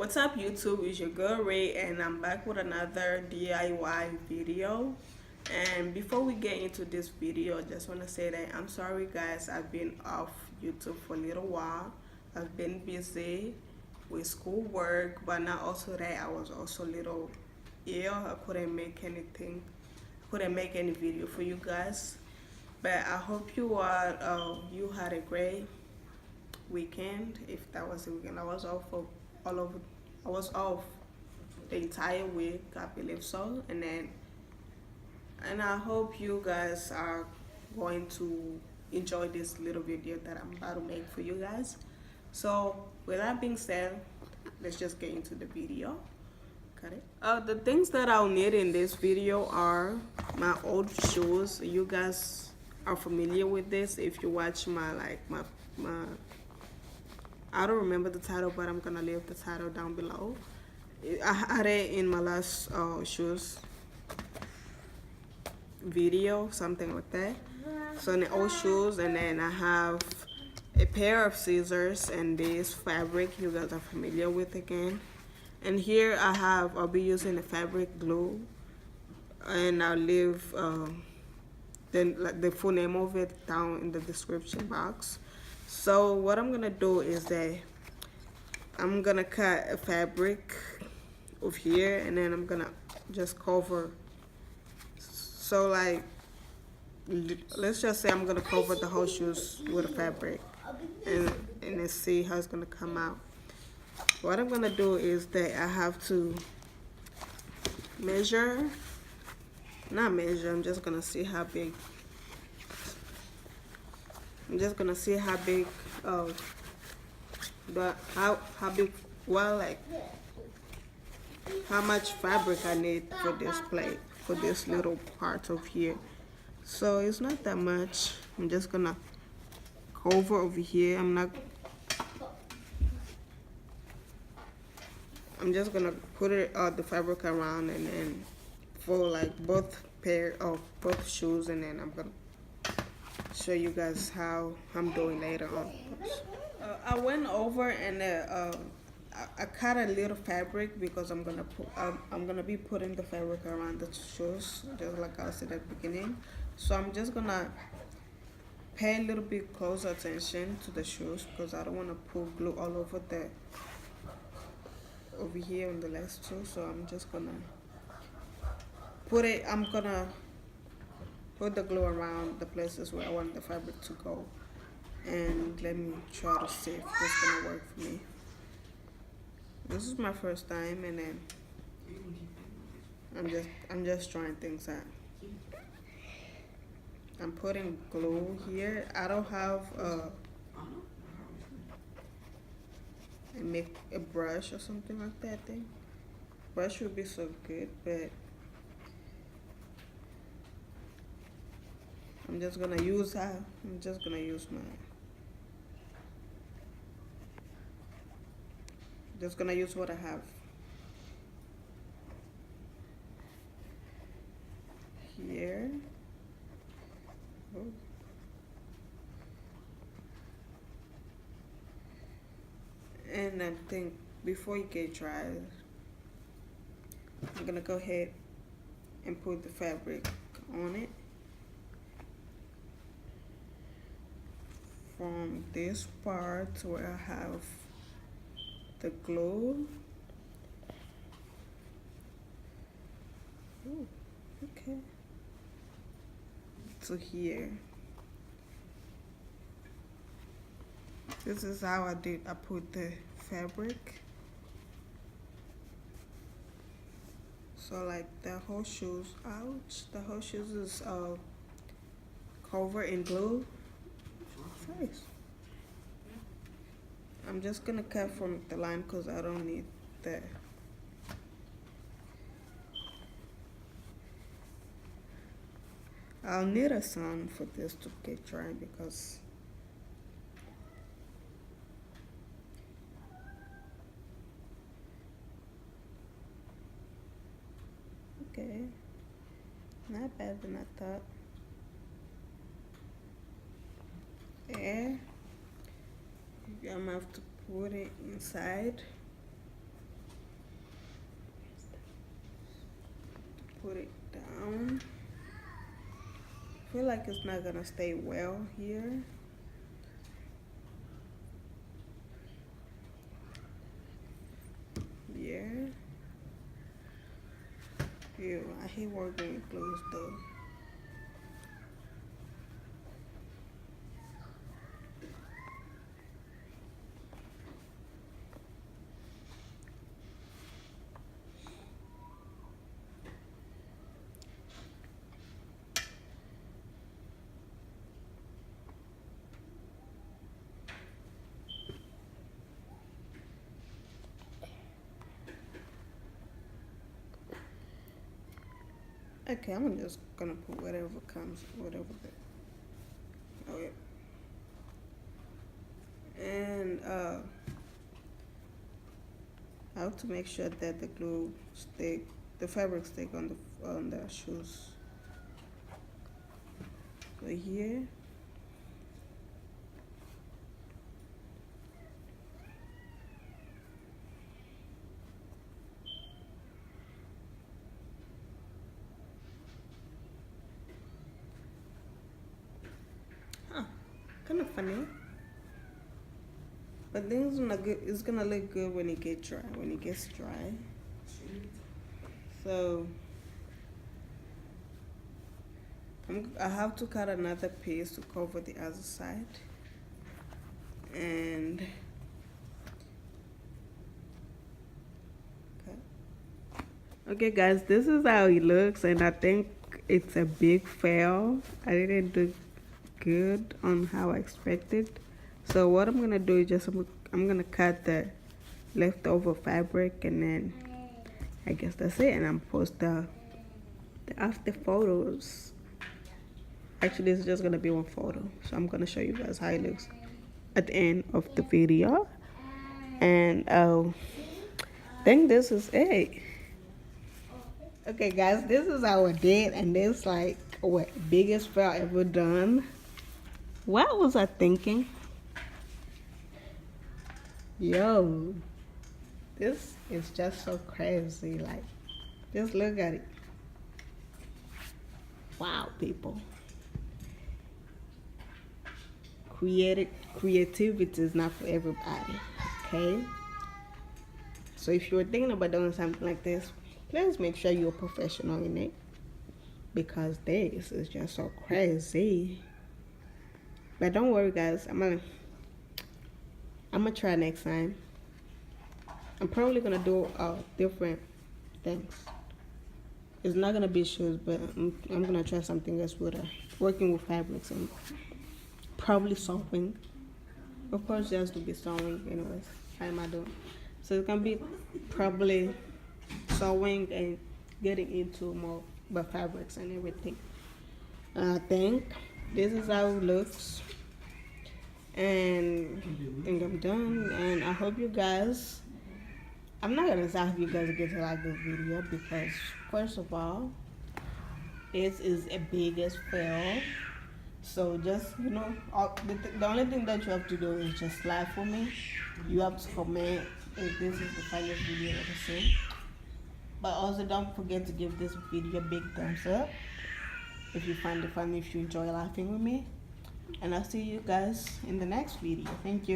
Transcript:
What's up YouTube, it's your girl Ray and I'm back with another DIY video. And before we get into this video, I just want to say that I'm sorry guys, I've been off YouTube for a little while. I've been busy with schoolwork, but not also that I was also a little ill. I couldn't make anything, couldn't make any video for you guys. But I hope you you had a great weekend. If that was the weekend, I was off for all over. I was off the entire week. I believe so. And I hope you guys are going to enjoy this little video that I'm about to make for you guys. So with that being said, let's just get into the video. Got it? The things that I'll need in this video are my old shoes. You guys are familiar with this if you watch my I don't remember the title, but I'm gonna leave the title down below. I had it in my last shoes video, something like that. So the old shoes, and then I have a pair of scissors and this fabric you guys are familiar with again. And here I'll be using the fabric glue, and I'll leave the full name of it down in the description box. So what I'm gonna do is that I'm gonna cut a fabric over here, and then I'm gonna just cover. So like, let's just say I'm gonna cover the whole shoes with a fabric, and then see how it's gonna come out. What I'm gonna do is that I have to measure, not measure, I'm just gonna see how big. I'm just gonna see how big how big, well, like how much fabric I need for this plate, for this little part of here. So it's not that much. I'm just gonna cover over here. I'm just gonna put it the fabric around, and then for like both pair of both shoes, and then I'm gonna show you guys how I'm doing later on. I went over and I cut a little fabric because I'm gonna be putting the fabric around the shoes, just like I said at the beginning. So I'm just gonna pay a little bit close attention to the shoes because I don't want to put glue all over over here on the last two. So I'm just gonna put the glue around the places where I want the fabric to go, and let me try to see if this is gonna work for me. This is my first time, and then I'm just trying things out. I'm putting glue here. I don't have a brush or something like that thing. Brush would be so good, but I'm just gonna use what I have here. Oh. And I think before you get dry, I'm gonna go ahead and put the fabric on it. From this part where I have the glue. Ooh, okay. To here. This is how I put the fabric. So like the whole shoes, ouch, the whole shoes is covered in glue. Nice. I'm just gonna cut from the line because I don't need that. I'll need a sun for this to get dry because okay, not bad than I thought. I'm gonna have to put it inside. put it down. I feel like it's not gonna stay well here. Yeah. Ew, I hate working with glues though. Okay, I'm just gonna put whatever comes, whatever. Okay. And I have to make sure that the glue stick, the fabric stick on the shoes. So here. Huh, kind of funny. But then it's gonna look good when it gets dry. When it gets dry. So I have to cut another piece to cover the other side. And okay guys, this is how it looks, and I think it's a big fail. I didn't do good on how I expected. So what I'm gonna do is just I'm gonna cut the leftover fabric, and then I guess that's it, and I'm post the after photos. Actually, it's just gonna be one photo, so I'm gonna show you guys how it looks at the end of the video. And I think this is it. Okay guys, this is how I did, and this like what biggest fail ever done. What was I thinking? Yo, this is just so crazy. Like, just look at it. Wow, people. Creativity is not for everybody, okay? So if you're thinking about doing something like this, please make sure you're a professional in it, because this is just so crazy. But don't worry guys, I'm gonna try next time. I'm probably gonna do different things. It's not gonna be shoes, but I'm gonna try something else with working with fabrics and probably sewing. Of course, there has to be sewing anyways. How am I doing? So it's gonna be probably sewing and getting into more but fabrics and everything. I think this is how it looks, and I think I'm done. And I hope you guys, I'm not gonna say I hope you guys get to like this video, because first of all, this is a biggest fail. So just, you know, the only thing that you have to do is just like for me. You have to comment if this is the finest video ever seen. But also don't forget to give this video a big thumbs up if you find it funny, if you enjoy laughing with me. And I'll see you guys in the next video. Thank you.